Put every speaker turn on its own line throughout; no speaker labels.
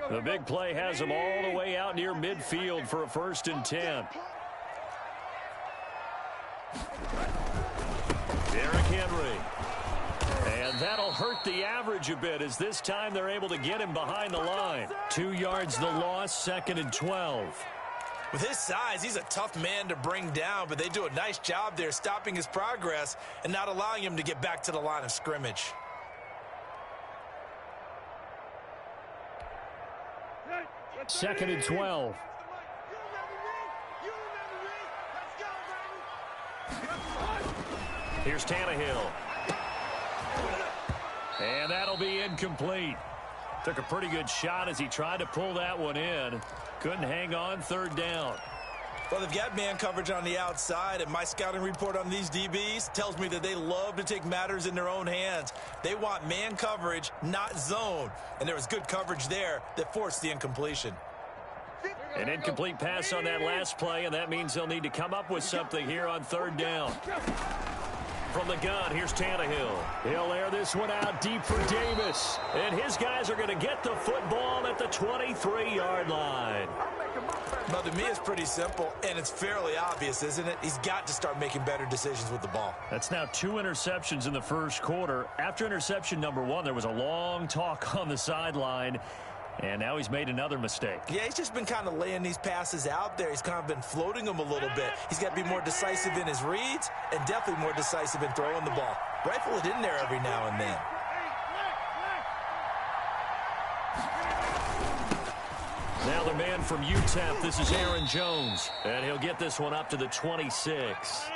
The big play has him all the way out near midfield for a 1st and 10. Derrick Henry. And that'll hurt the average a bit as this time they're able to get him behind the line. 2 yards the loss, 2nd and 12.
With his size, he's a tough man to bring down, but they do a nice job there stopping his progress and not allowing him to get back to the line of scrimmage.
Second and 12. Here's Tannehill. And that'll be incomplete. Took a pretty good shot as he tried to pull that one in. Couldn't hang on, 3rd down.
Well, they've got man coverage on the outside, and my scouting report on these DBs tells me that they love to take matters in their own hands. They want man coverage, not zone. And there was good coverage there that forced the incompletion.
An incomplete pass on that last play, and that means they'll need to come up with something here on 3rd down. From the gun, here's Tannehill. He'll air this one out deep for Davis. And his guys are going to get the football at the 23-yard line.
Well, to me, it's pretty simple, and it's fairly obvious, isn't it? He's got to start making better decisions with the ball.
That's now 2 interceptions in the 1st quarter. After interception number 1, there was a long talk on the sideline. And now he's made another mistake.
Yeah, he's just been kind of laying these passes out there. He's kind of been floating them a little bit. He's got to be more decisive in his reads and definitely more decisive in throwing the ball. Rifle it in there every now and then.
Now the man from UTEP, this is Aaron Jones. And he'll get this one up to the 26.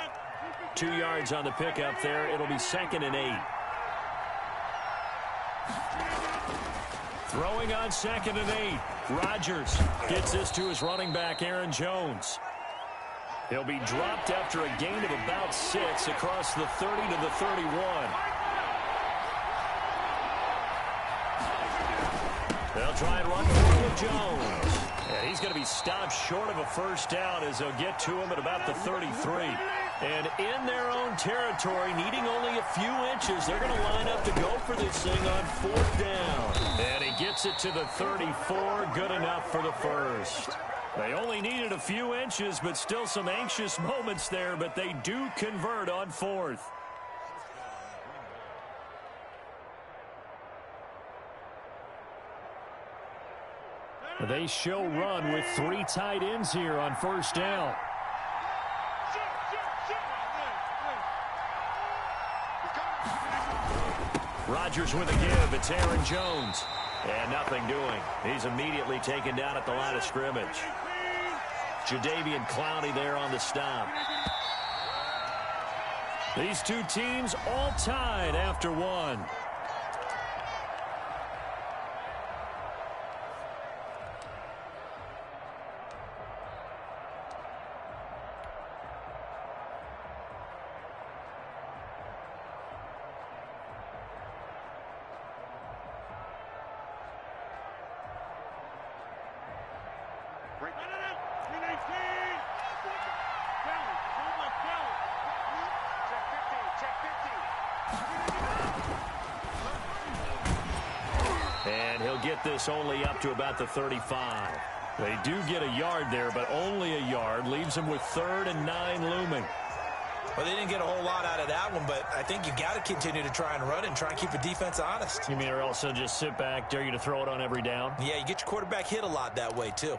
2 yards on the pickup there. It'll be 2nd and 8. Throwing on 2nd and 8. Rodgers gets this to his running back, Aaron Jones. He'll be dropped after a gain of about 6 across the 30 to the 31. They'll try and run with Jones. And he's going to be stopped short of a 1st down as they'll get to him at about the 33. And in their own territory, needing only a few inches, they're going to line up to go for this thing on 4th down. And he gets it to the 34, good enough for the 1st. They only needed a few inches, but still some anxious moments there, but they do convert on 4th. They show run with 3 tight ends here on 1st down. Rodgers with a give. It's Aaron Jones. And nothing doing. He's immediately taken down at the line of scrimmage. Jadeveon Clowney there on the stop. These two teams all tied after 1. And he'll get this only up to about the 35. They do get a yard there, but only a yard. Leaves them with 3rd and 9 looming.
Well, they didn't get a whole lot out of that one, but I think you got to continue to try and run and try and keep the defense honest.
You mean or else they'll just sit back, dare you to throw it on every down?
Yeah, you get your quarterback hit a lot that way, too.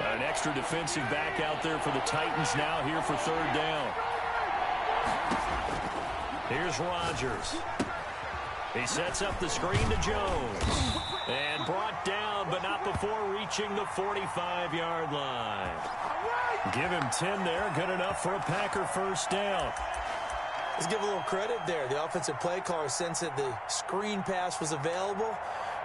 An extra defensive back out there for the Titans now here for 3rd down. Here's Rodgers. He sets up the screen to Jones. And brought down, but not before reaching the 45-yard line. Give him 10 there. Good enough for a Packer 1st down.
Let's give a little credit there. The offensive play caller sensed that the screen pass was available.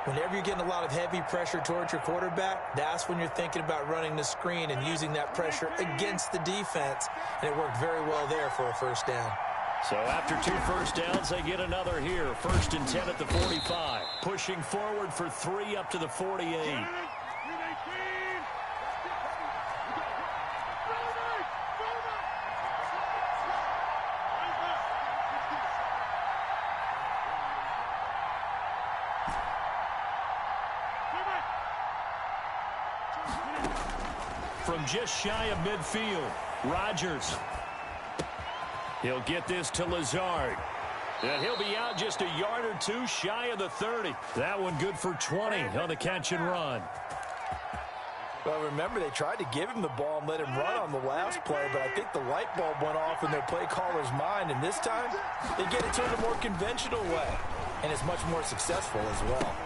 Whenever you're getting a lot of heavy pressure towards your quarterback, that's when you're thinking about running the screen and using that pressure against the defense. And it worked very well there for a 1st down.
So after 2 first downs, they get another here. 1st and 10 at the 45. Pushing forward for 3 up to the 48. from just shy of midfield. Rodgers. He'll get this to Lazard. And he'll be out just a yard or two shy of the 30. That one good for 20 on the catch and run.
Well, remember, they tried to give him the ball and let him run on the last play, but I think the light bulb went off in their play caller's mind, and this time they get it to him a more conventional way, and it's much more successful as well.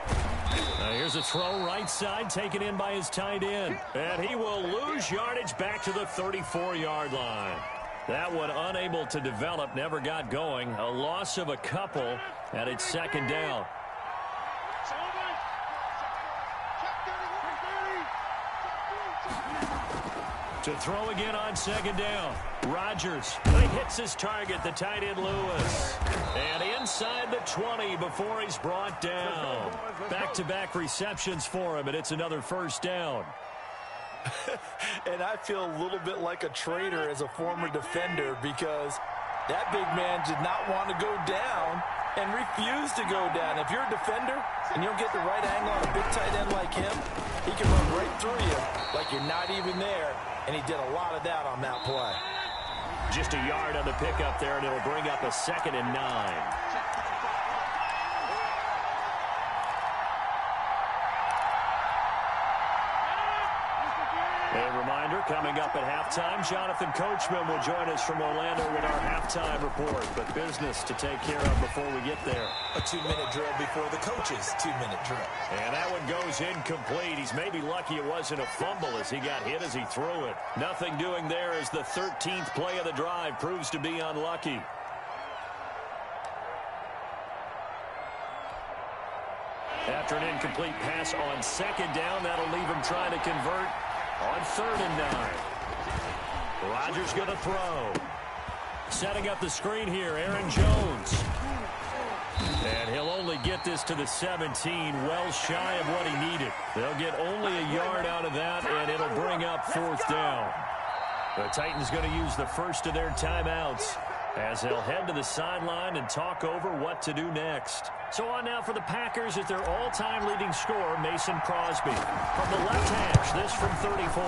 Now here's a throw right side, taken in by his tight end, and he will lose yardage back to the 34-yard line. That one unable to develop, never got going. A loss of a couple, and it's second down. To throw again on second down. Rodgers. He hits his target, the tight end Lewis. And inside the 20 before he's brought down. Back-to-back receptions for him, and it's another first down.
And I feel a little bit like a traitor as a former defender because that big man did not want to go down and refused to go down. If you're a defender and you don't get the right angle on a big tight end like him, he can run right through you like you're not even there. And he did a lot of that on that play.
Just a yard on the pickup there, and it'll bring up a 2nd and 9. A reminder, coming up at halftime, Jonathan Coachman will join us from Orlando with our halftime report. But business to take care of before we get there.
A 2-minute drill before the coach's 2-minute drill.
And that one goes incomplete. He's maybe lucky it wasn't a fumble as he got hit as he threw it. Nothing doing there as the 13th play of the drive proves to be unlucky. After an incomplete pass on second down, that'll leave him trying to convert on 3rd and 9. Rodgers going to throw. Setting up the screen here, Aaron Jones. And he'll only get this to the 17, well shy of what he needed. They'll get only a yard out of that, and it'll bring up 4th down. The Titans going to use the first of their timeouts as they'll head to the sideline and talk over what to do next. So on now for the Packers is their all-time leading scorer, Mason Crosby. From the left hash, this from 34.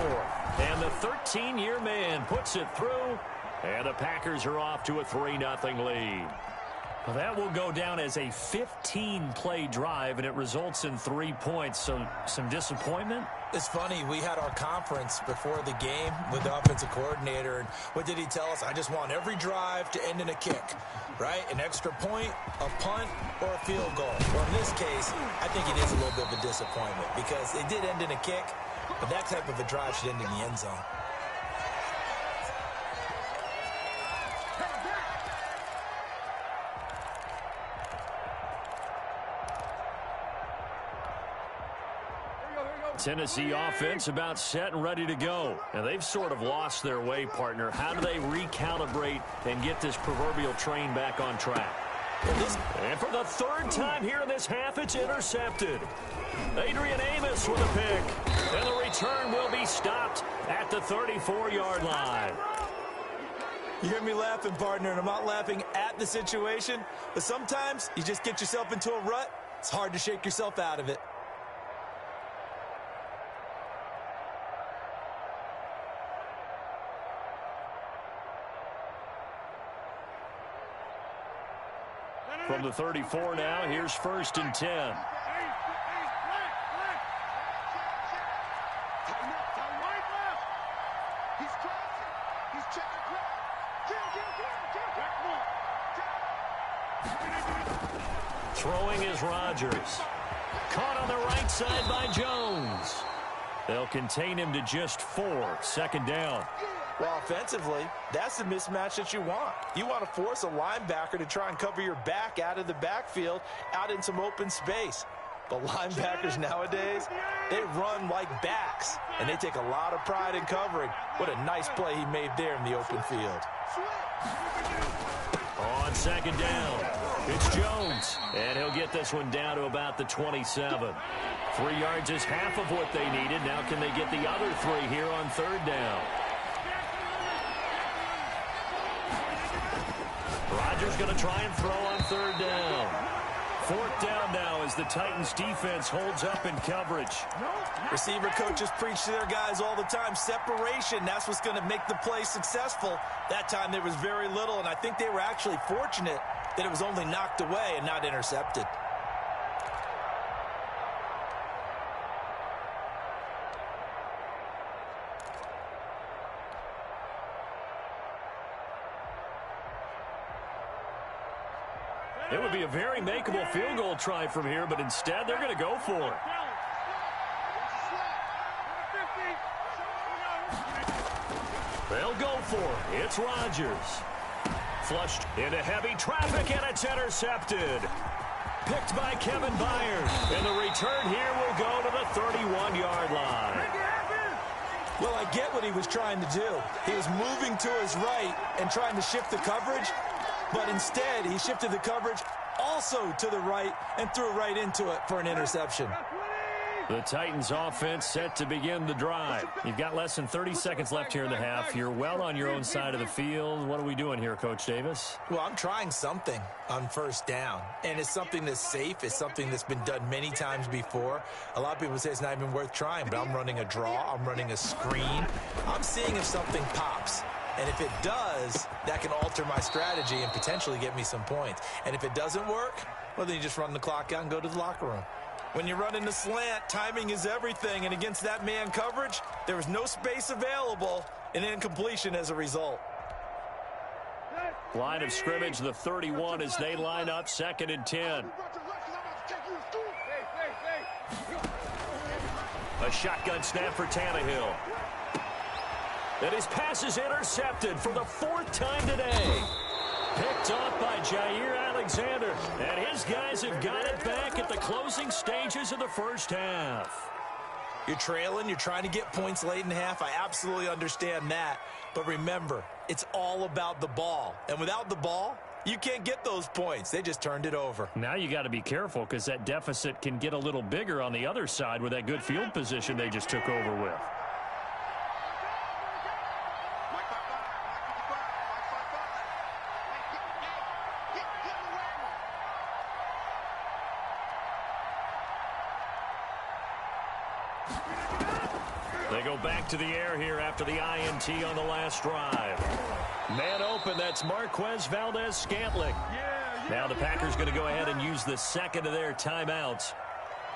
And the 13-year man puts it through, and the Packers are off to a 3-0 lead. Well, that will go down as a 15-play drive, and it results in 3 points. So some disappointment?
It's funny, we had our conference before the game with the offensive coordinator, and what did he tell us? I just want every drive to end in a kick, right? An extra point, a punt, or a field goal. Well, in this case, I think it is a little bit of a disappointment because it did end in a kick, but that type of a drive should end in the end zone.
Tennessee offense about set and ready to go. And they've sort of lost their way, partner. How do they recalibrate and get this proverbial train back on track? And for the 3rd time here in this half, it's intercepted. Adrian Amos with a pick. And the return will be stopped at the 34-yard line.
You hear me laughing, partner, and I'm not laughing at the situation, but sometimes you just get yourself into a rut. It's hard to shake yourself out of it.
From the 34 now, here's 1st and 10. Throwing is Rodgers. Caught on the right side by Jones. They'll contain him to just 4. 2nd down.
Well, offensively, that's the mismatch that you want. You want to force a linebacker to try and cover your back out of the backfield, out in some open space. But linebackers nowadays, they run like backs, and they take a lot of pride in covering. What a nice play he made there in the open field.
On 2nd down, it's Jones, and he'll get this one down to about the 27. 3 yards is half of what they needed. Now can they get the other 3 here on 3rd down? Rodgers going to try and throw on 3rd down. 4th down now as the Titans defense holds up in coverage.
Receiver coaches preach to their guys all the time. Separation, that's what's going to make the play successful. That time there was very little, and I think they were actually fortunate that it was only knocked away and not intercepted.
It would be a very makeable field goal try from here, but instead they're going to go for it. They'll go for it. It's Rodgers. Flushed into heavy traffic, and it's intercepted. Picked by Kevin Byers. And the return here will go to the 31-yard line.
Well, I get what he was trying to do. He was moving to his right and trying to shift the coverage, but instead he shifted the coverage also to the right and threw right into it for an interception.
The Titans offense set to begin the drive. You've got less than 30 seconds left here in the half. You're well on your own side of the field. What are we doing here, Coach Davis?
Well, I'm trying something on 1st down, and it's something that's safe. It's something that's been done many times before. A lot of people say it's not even worth trying, but I'm running a draw. I'm running a screen. I'm seeing if something pops. And if it does, that can alter my strategy and potentially get me some points. And if it doesn't work, well, then you just run the clock out and go to the locker room. When you're running the slant, timing is everything. And against that man coverage, there was no space available, and incompletion as a result.
Line of scrimmage, the 31 as they line up 2nd and 10. A shotgun snap for Tannehill. And his pass is intercepted for the 4th time today. Picked off by Jair Alexander. And his guys have got it back at the closing stages of the 1st half.
You're trailing. You're trying to get points late in the half. I absolutely understand that. But remember, it's all about the ball. And without the ball, you can't get those points. They just turned it over.
Now you got to be careful because that deficit can get a little bigger on the other side with that good field position they just took over with. They go back to the air here after the INT on the last drive. Man open, that's Marquez Valdez-Scantling. Now the Packers going to go ahead and use the 2nd of their timeouts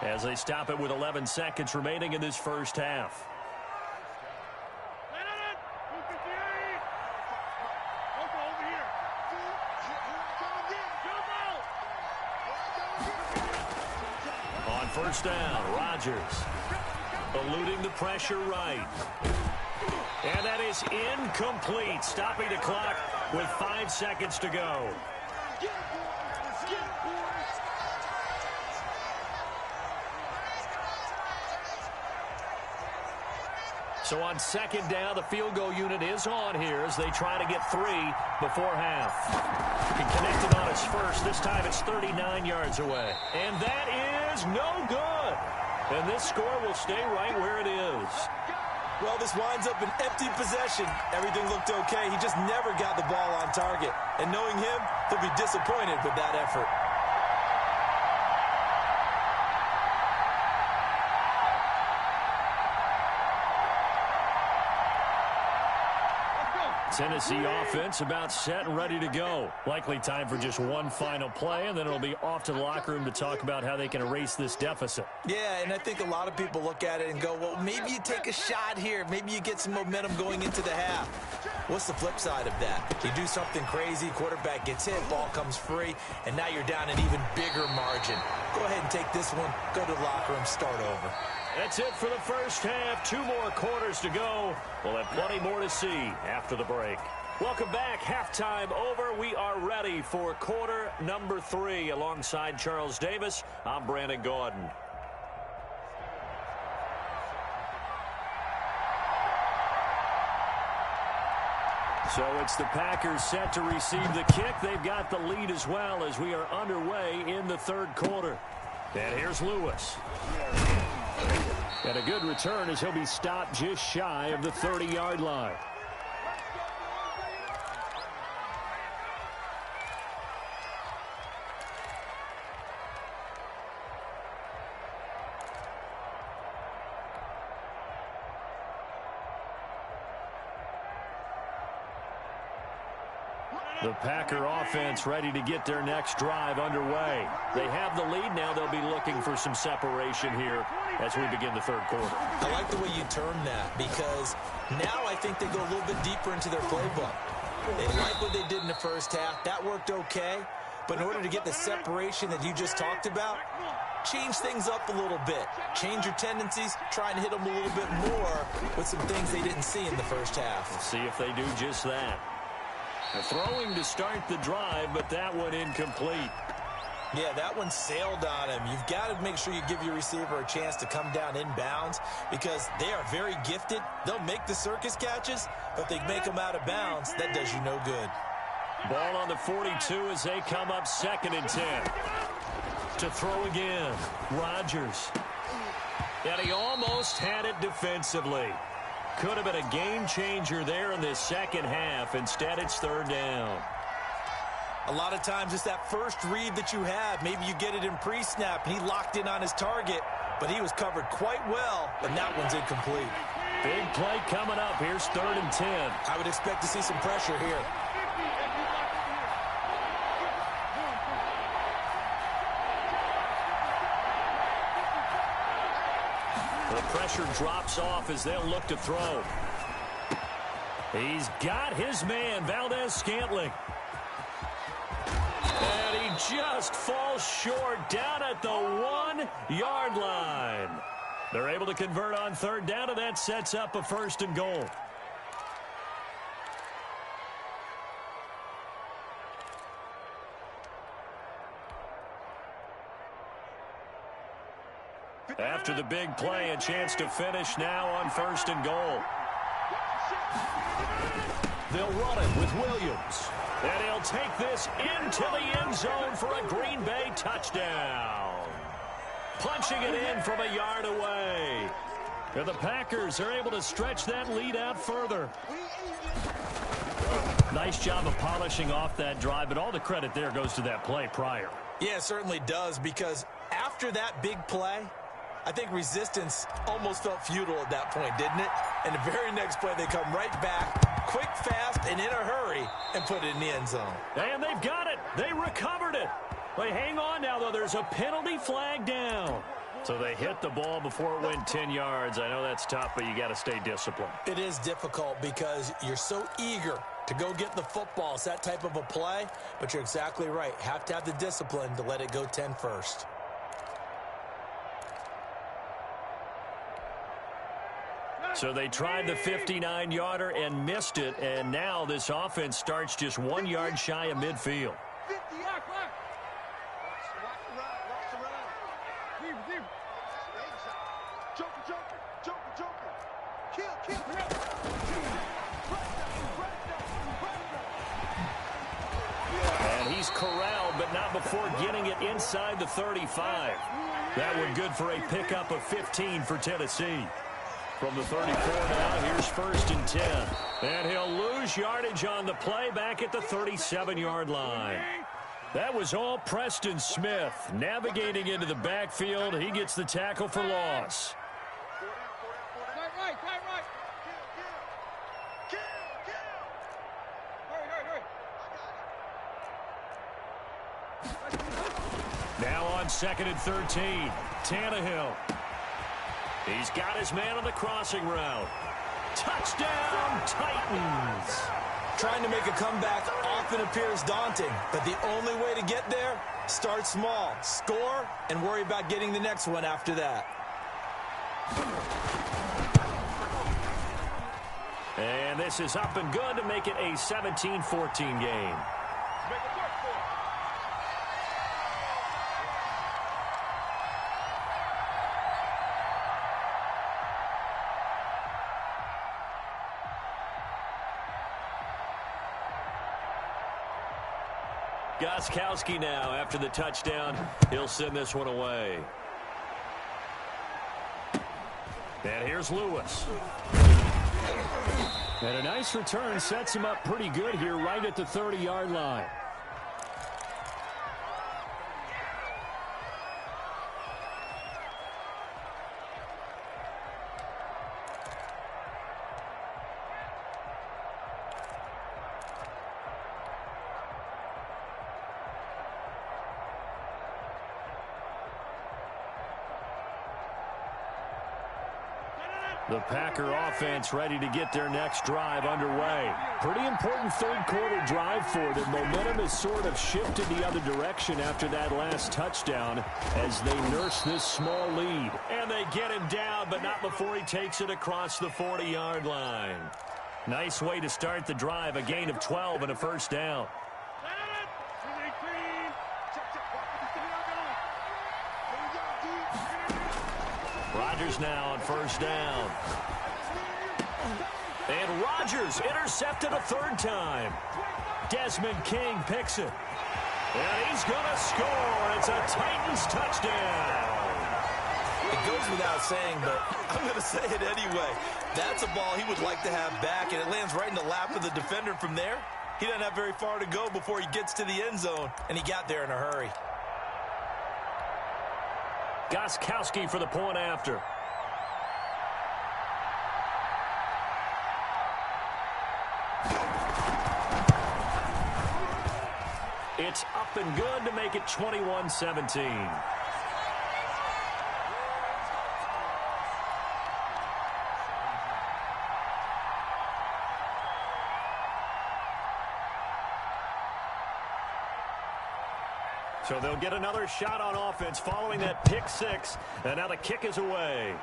as they stop it with 11 seconds remaining in this 1st half. On 1st down, Rodgers. Eluding the pressure right. And that is incomplete. Stopping the clock with 5 seconds to go. So on 2nd down, the field goal unit is on here as they try to get 3 before half. He connected on his first. This time it's 39 yards away. And that is no good. And this score will stay right where it is.
Well, this winds up an empty possession. Everything looked okay. He just never got the ball on target. And knowing him, he'll be disappointed with that effort.
Tennessee offense about set and ready to go. Likely time for just one final play, and then it'll be off to the locker room to talk about how they can erase this deficit.
Yeah, and I think a lot of people look at it and go, well, maybe you take a shot here. Maybe you get some momentum going into the half. What's the flip side of that? You do something crazy, quarterback gets hit, ball comes free, and now you're down an even bigger margin. Go ahead and take this one, go to the locker room, start over.
That's it for the 1st half. 2 more quarters to go. We'll have plenty more to see after the break. Welcome back. Halftime over. We are ready for quarter number 3. Alongside Charles Davis, I'm Brandon Gordon. So it's the Packers set to receive the kick. They've got the lead as well as we are underway in the 3rd quarter. And here's Lewis. And a good return as he'll be stopped just shy of the 30-yard line. The Packer offense ready to get their next drive underway. They have the lead now. They'll be looking for some separation here as we begin the third quarter.
I like the way you term that because now I think they go a little bit deeper into their playbook. They like what they did in the first half. That worked okay. But in order to get the separation that you just talked about, change things up a little bit. Change your tendencies, try and hit them a little bit more with some things they didn't see in the first half.
We'll see if they do just that. They're throwing to start the drive, but that one incomplete.
Yeah, that one sailed on him. You've got to make sure you give your receiver a chance to come down inbounds because they are very gifted. They'll make the circus catches, but they make them out of bounds. That does you no good.
Ball on the 42 as they come up 2nd and 10. To throw again, Rodgers. And he almost had it defensively. Could have been a game changer there in the second half. Instead, it's 3rd down.
A lot of times it's that first read that you have. Maybe you get it in pre-snap, and he locked in on his target, but he was covered quite well, and that one's incomplete.
Big play coming up. Here's 3rd and 10.
I would expect to see some pressure here.
The pressure drops off as they'll look to throw. He's got his man, Valdez-Scantling. And he just falls short down at the 1-yard line. They're able to convert on 3rd down, and that sets up a 1st and goal. After the big play, a chance to finish now on 1st and goal. They'll run it with Williams. And he'll take this into the end zone for a Green Bay touchdown. Punching it in from a yard away. And the Packers are able to stretch that lead out further. Nice job of polishing off that drive, but all the credit there goes to that play prior.
Yeah, it certainly does, because after that big play, I think resistance almost felt futile at that point, didn't it? And the very next play, they come right back, quick, fast, and in a hurry, and put it in the end zone.
And they've got it. They recovered it. They hang on now, though. There's a penalty flag down. So they hit the ball before it went 10 yards. I know that's tough, but you got to stay disciplined.
It is difficult because you're so eager to go get the football. It's that type of a play, but you're exactly right. Have to have the discipline to let it go 10 first.
So they tried the 59-yarder and missed it, and now this offense starts just 1 yard shy of midfield. And he's corralled, but not before getting it inside the 35. That one good for a pickup of 15 for Tennessee. From the 34 now, here's 1st and 10. And he'll lose yardage on the play back at the 37-yard line. That was all Preston Smith navigating into the backfield. He gets the tackle for loss. Now on 2nd and 13, Tannehill. He's got his man on the crossing route. Touchdown, Titans.
Trying to make a comeback often appears daunting, but the only way to get there, start small, score, and worry about getting the next one after that.
And this is up and good to make it a 17-14 game. Gostkowski now after the touchdown. He'll send this one away. And here's Lewis. And a nice return sets him up pretty good here right at the 30-yard line. The Packer offense ready to get their next drive underway. Pretty important third quarter drive for them. Momentum has sort of shifted the other direction after that last touchdown as they nurse this small lead. And they get him down, but not before he takes it across the 40-yard line. Nice way to start the drive, a gain of 12 and a first down. Rodgers now on first down. And Rodgers intercepted a third time. Desmond King picks it. And he's going to score. It's a Titans touchdown.
It goes without saying, but I'm going to say it anyway. That's a ball he would like to have back, and it lands right in the lap of the defender from there. He doesn't have very far to go before he gets to the end zone, and he got there in a hurry.
Gostkowski for the point after. It's up and good to make it 21-17. So they'll get another shot on offense following that pick six. And now the kick is away.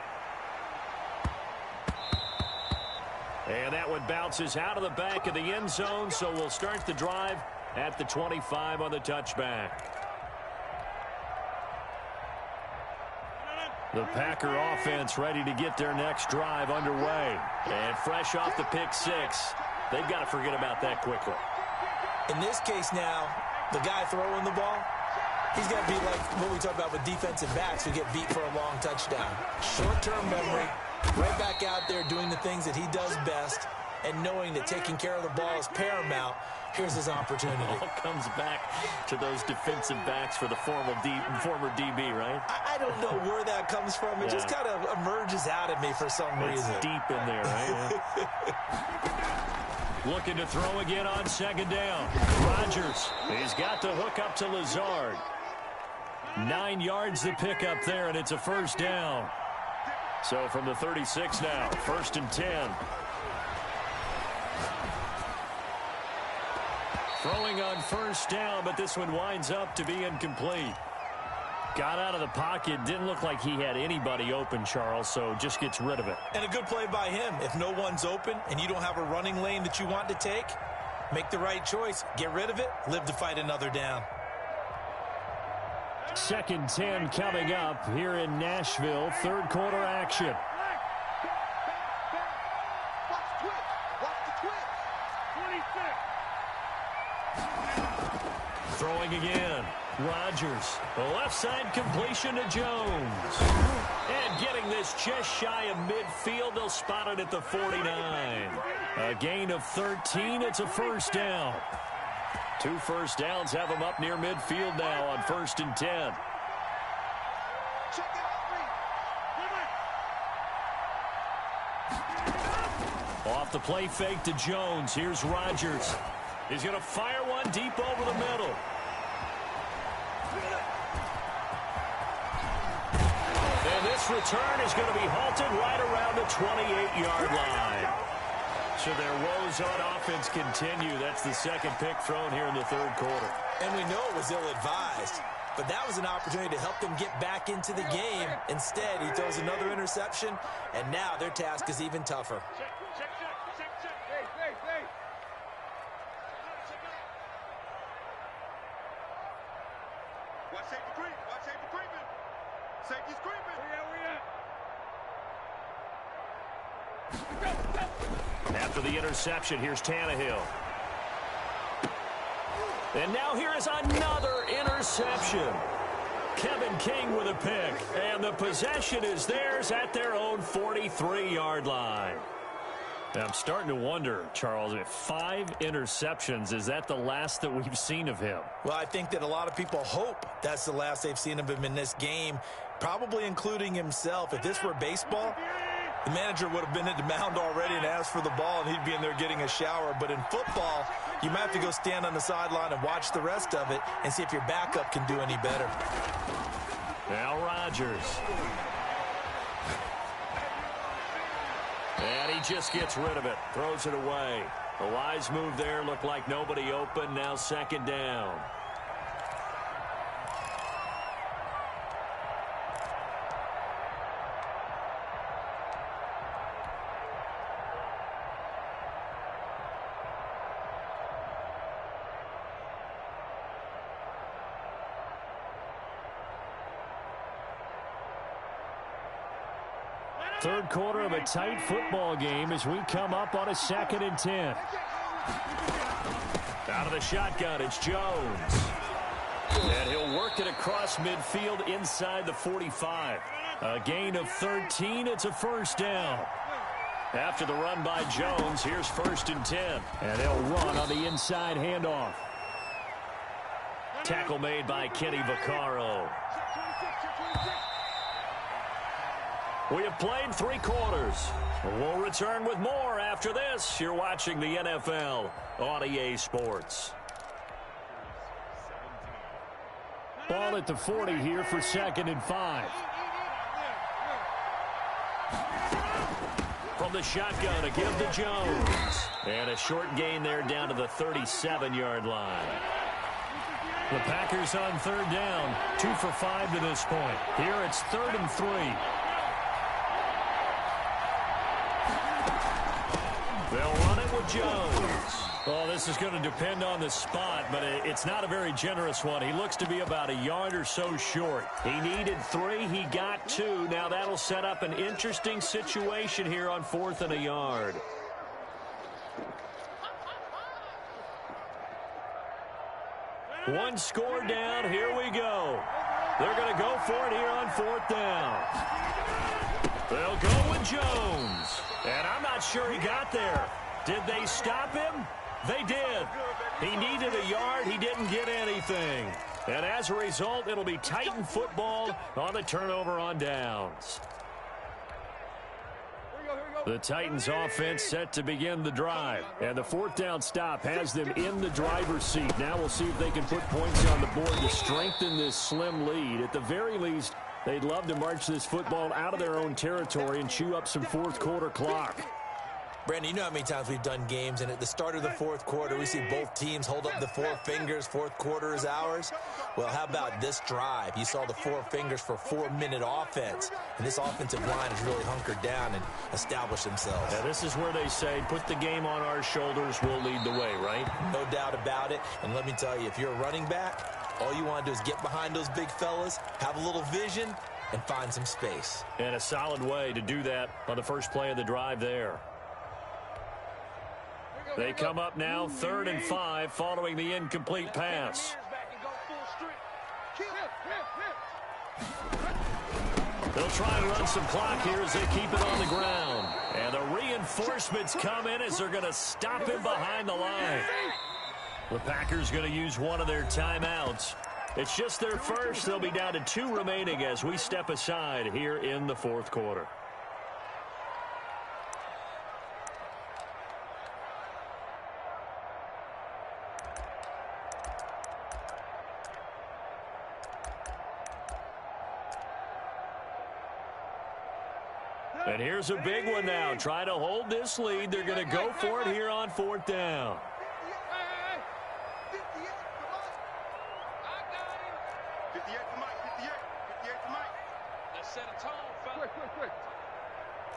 And that one bounces out of the back of the end zone. So we'll start the drive at the 25 on the touchback. The Packer offense ready to get their next drive underway. And fresh off the pick six, they've got to forget about that quickly.
In this case now, the guy throwing the ball, he's got to be like what we talk about with defensive backs who get beat for a long touchdown. Short-term memory, right back out there doing the things that he does best, and knowing that taking care of the ball is paramount. Here's his opportunity.
It all comes back to those defensive backs for the former DB, right?
I don't know where that comes from. It just kind of emerges out of me for some reason.
It's deep in there, right? Looking to throw again on second down. Rodgers, he's got the hook up to Lazard. 9 yards to pick up there, and it's a first down. So from the 36 now, 1st and 10. Throwing on first down, but this one winds up to be incomplete. Got out of the pocket, didn't look like he had anybody open, Charles, so just gets rid of it.
And a good play by him. If no one's open and you don't have a running lane that you want to take, make the right choice. Get rid of it, live to fight another down.
2nd 10 coming up here in Nashville. Third quarter action. Throwing again. Rodgers. The left side completion to Jones. And getting this just shy of midfield. They'll spot it at the 49. A gain of 13. It's a first down. 2 first downs have them up near midfield now on 1st and 10. Off the play fake to Jones. Here's Rodgers. He's going to fire one deep over the middle. And this return is going to be halted right around the 28-yard line. So their woes on offense continue. That's the 2nd pick thrown here in the 3rd quarter.
And we know it was ill-advised, but that was an opportunity to help them get back into the game. Instead, he throws another interception, and now their task is even tougher.
Watch safety creep. Watch safety creeping. Safety's creeping.
After the interception, here's Tannehill. And now here is another interception. Kevin King with a pick. And the possession is theirs at their own 43-yard line. Now, I'm starting to wonder, Charles, if 5 interceptions, is that the last that we've seen of him?
Well, I think that a lot of people hope that's the last they've seen of him in this game, probably including himself. If this were baseball, the manager would have been at the mound already and asked for the ball, and he'd be in there getting a shower. But in football, you might have to go stand on the sideline and watch the rest of it and see if your backup can do any better.
Now Rodgers. And he just gets rid of it, throws it away. A wise move there, looked like nobody open, now second down. Third quarter of a tight football game as we come up on a 2nd and 10. Out of the shotgun, it's Jones. And he'll work it across midfield inside the 45. A gain of 13. It's a first down. After the run by Jones, here's 1st and 10. And they'll run on the inside handoff. Tackle made by Kenny Vaccaro. We have played 3 quarters. We'll return with more after this. You're watching the NFL on EA Sports. Ball at the 40 here for 2nd and 5. From the shotgun, a give to Jones. And a short gain there down to the 37-yard line. The Packers on 3rd down. 2 for 5 to this point. Here it's 3rd and 3. They'll run it with Jones. Well, this is going to depend on the spot, but it's not a very generous one. He looks to be about a yard or so short. He needed 3. He got 2. Now that'll set up an interesting situation here on 4th and a yard. One score down. Here we go. They're going to go for it here on 4th down. They'll go with Jones. And I'm not sure he got there. Did they stop him? They did. He needed a yard. He didn't get anything. And as a result, it'll be Titan football on the turnover on downs. The Titans offense set to begin the drive. And the 4th down stop has them in the driver's seat. Now we'll see if they can put points on the board to strengthen this slim lead. At the very least, they'd love to march this football out of their own territory and chew up some 4th quarter clock.
Brandon, you know how many times we've done games, and at the start of the 4th quarter, we see both teams hold up the 4 fingers, 4th quarter is ours. Well, how about this drive? You saw the 4 fingers for 4-minute offense, and this offensive line has really hunkered down and established themselves.
Yeah, this is where they say, put the game on our shoulders, we'll lead the way, right?
No doubt about it, and let me tell you, if you're a running back, all you want to do is get behind those big fellas, have a little vision, and find some space.
And a solid way to do that on the first play of the drive there. They come up now 3rd and 5 following the incomplete pass. They'll try and run some clock here as they keep it on the ground. And the reinforcements come in as they're going to stop him behind the line. The Packers going to use one of their timeouts. It's just their first. They'll be down to 2 remaining as we step aside here in the 4th quarter. And here's a big one now. Trying to hold this lead. They're going to go for it here on 4th down.
58 to Mike, 58 to Mike.
Let's set a tone, fella.
Quick.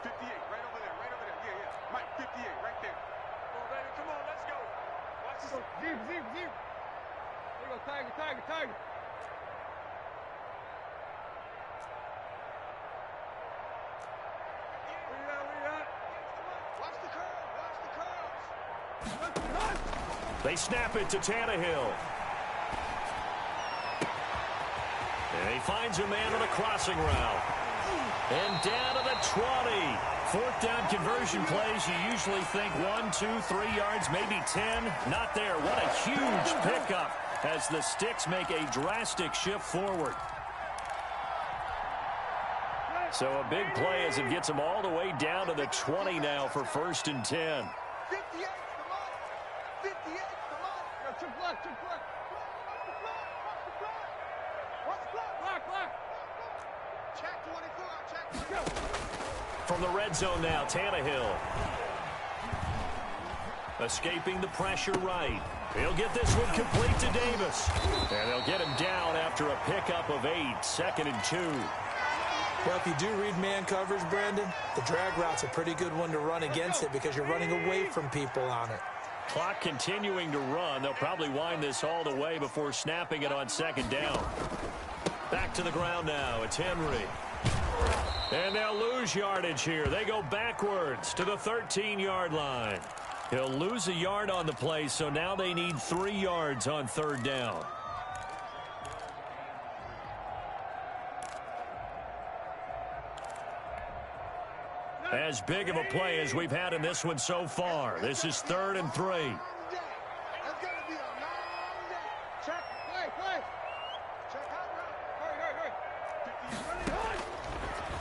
58, right over there. Yeah. Mike, 58, right there.
Come on, baby, come on, let's go. Watch this.
Zip. There you go, Tiger.
They snap it to Tannehill. And he finds a man on a crossing route. And down to the 20. 4th down conversion plays, you usually think 1, 2, 3 yards, maybe 10. Not there. What a huge pickup as the Sticks make a drastic shift forward. So a big play as it gets them all the way down to the 20 now for 1st and 10.
58 to Mike. Yo, block. Check 24, check.
From the red zone now, Tannehill. Escaping the pressure right. He'll get this one complete to Davis. And they'll get him down after a pickup of 8, 2nd and 2.
Well, if you do read man coverage, Brandon, the drag route's a pretty good one to run against it because you're running away from people on it.
Clock continuing to run. They'll probably wind this all the way before snapping it on 2nd down. Back to the ground now. It's Henry. And they'll lose yardage here. They go backwards to the 13-yard line. He'll lose a yard on the play, so now they need 3 yards on 3rd down. As big of a play as we've had in this one so far. This is 3rd and 3.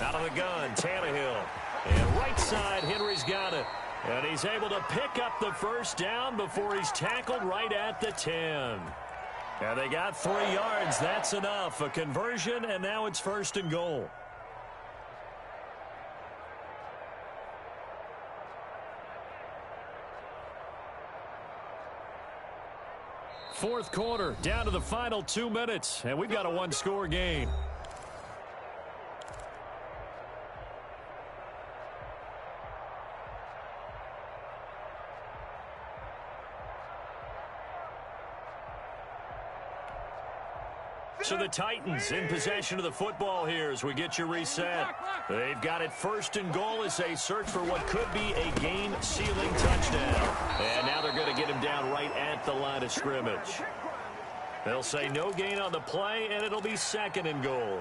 Out of the gun, Tannehill. And right side, Henry's got it. And he's able to pick up the 1st down before he's tackled right at the 10. And they got 3 yards. That's enough. A conversion, and now it's 1st and goal. Fourth quarter, down to the final 2 minutes, and we've got a 1-score game. So the Titans in possession of the football here as we get you reset. They've got it 1st and goal as they search for what could be a game-sealing touchdown. And now they're going to get him down right at the line of scrimmage. They'll say no gain on the play, and it'll be 2nd and goal.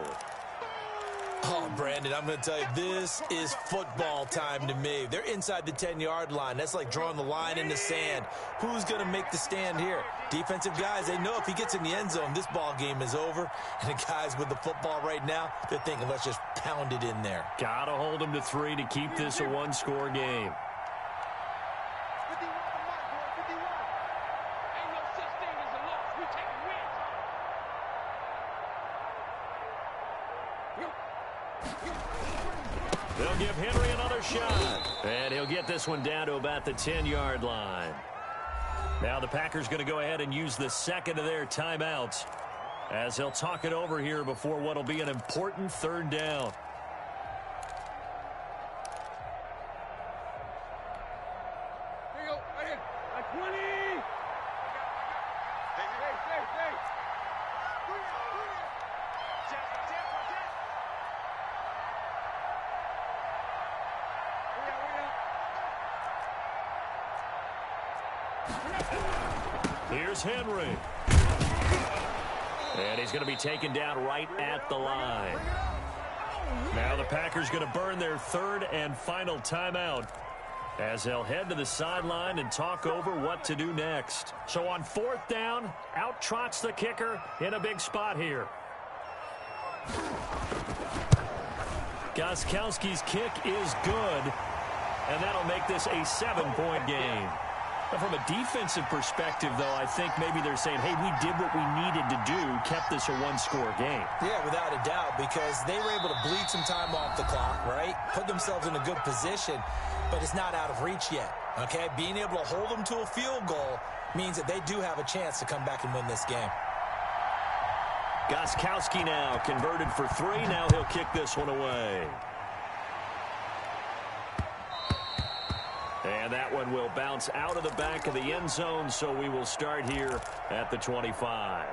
Oh, Brandon, I'm going to tell you, this is football time to me. They're inside the 10-yard line. That's like drawing the line in the sand. Who's going to make the stand here? Defensive guys, they know if he gets in the end zone, this ball game is over. And the guys with the football right now, they're thinking, let's just pound it in there.
Got to hold them to 3 to keep this a 1-score game. They'll give Henry another shot. And he'll get this one down to about the 10-yard line. Now the Packers going to go ahead and use the 2nd of their timeouts as they'll talk it over here before what will be an important 3rd down.
Here you go. Right here. Like 20. Hey.
Here's Henry. And he's going to be taken down right at the line. Now the Packers going to burn their 3rd and final timeout as they'll head to the sideline and talk over what to do next. So on 4th down, out trots the kicker in a big spot here. Gostkowski's kick is good, and that'll make this a 7-point game. From a defensive perspective, though, I think maybe they're saying, hey, we did what we needed to do, kept this a 1-score game.
Yeah, without a doubt, because they were able to bleed some time off the clock, right? Put themselves in a good position, but it's not out of reach yet, okay? Being able to hold them to a field goal means that they do have a chance to come back and win this game.
Gostkowski now converted for 3. Now he'll kick this one away. And that one will bounce out of the back of the end zone, so we will start here at the 25.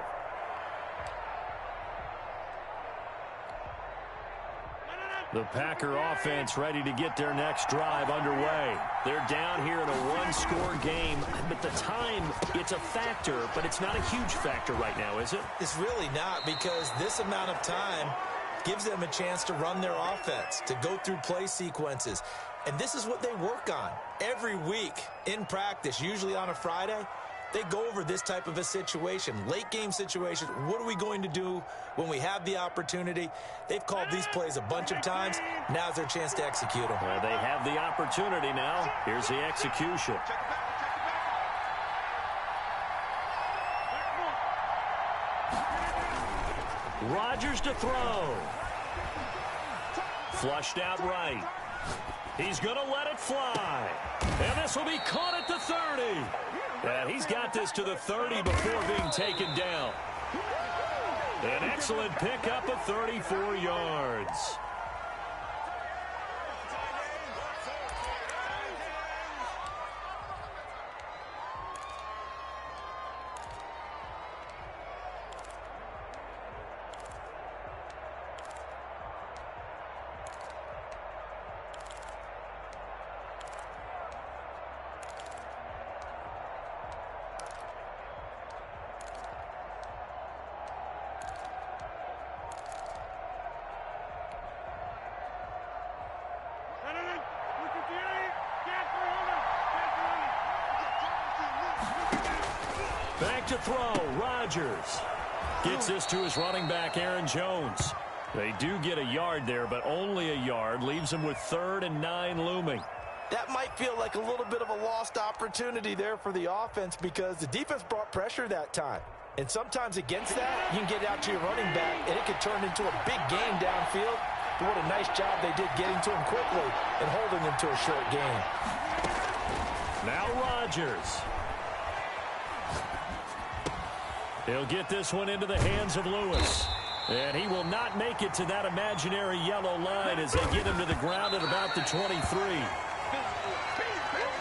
The Packer offense ready to get their next drive underway. They're down here in a 1-score game. But the time, it's a factor, but it's not a huge factor right now, is it?
It's really not, because this amount of time gives them a chance to run their offense, to go through play sequences. And this is what they work on every week in practice, usually on a Friday. They go over this type of a situation, late game situation. What are we going to do when we have the opportunity? They've called these plays a bunch of times. Now's their chance to execute them.
Well, they have the opportunity now. Here's the execution. Rodgers to throw. Flushed out right. He's going to let it fly. And this will be caught at the 30. And he's got this to the 30 before being taken down. An excellent pickup of 34 yards. Back to throw, Rodgers. Gets this to his running back, Aaron Jones. They do get a yard there, but only a yard. Leaves him with 3rd and 9 looming.
That might feel like a little bit of a lost opportunity there for the offense because the defense brought pressure that time. And sometimes against that, you can get out to your running back, and it could turn into a big gain downfield. But what a nice job they did getting to him quickly and holding him to a short gain.
Now Rodgers. He'll get this one into the hands of Lewis. And he will not make it to that imaginary yellow line as they get him to the ground at about the 23.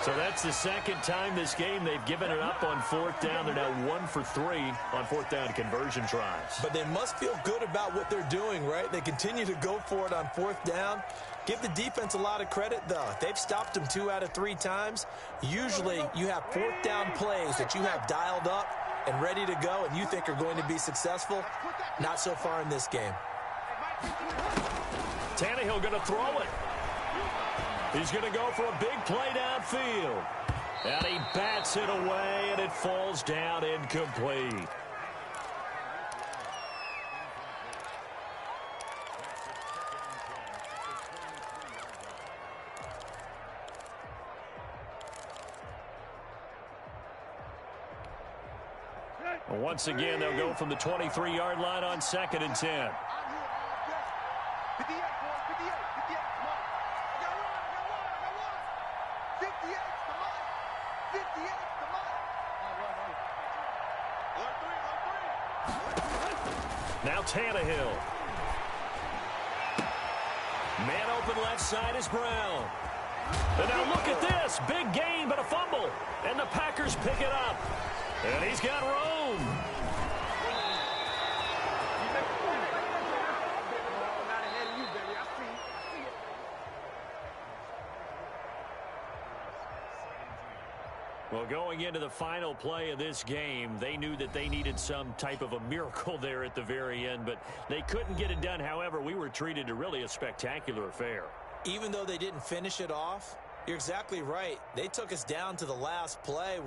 So that's the second time this game they've given it up on 4th down. They're now 1 for 3 on 4th down conversion tries.
But they must feel good about what they're doing, right? They continue to go for it on 4th down. Give the defense a lot of credit, though. They've stopped them 2 out of 3 times. Usually you have 4th down plays that you have dialed up and ready to go and you think are going to be successful. Not so far in this game.
Tannehill going to throw it. He's going to go for a big play downfield. And he bats it away, and it falls down incomplete. Once again, they'll go from the 23-yard line on 2nd and 10. Now Tannehill. Man open left side is Brown. And now look at this. Big gain, but a fumble. And the Packers pick it up. And he's got room. Well, going into the final play of this game, they knew that they needed some type of a miracle there at the very end, but they couldn't get it done. However, we were treated to really a spectacular affair.
Even though they didn't finish it off, you're exactly right. They took us down to the last play.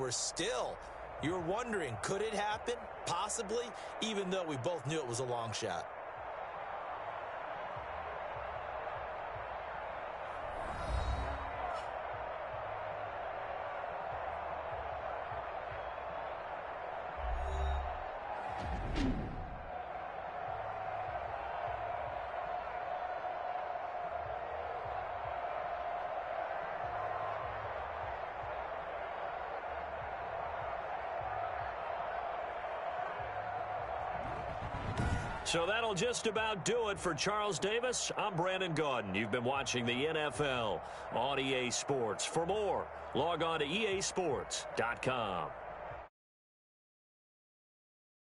You're wondering, could it happen? Possibly, even though we both knew it was a long shot.
So that'll just about do it for Charles Davis. I'm Brandon Gaudin. You've been watching the NFL on EA Sports. For more, log on to easports.com.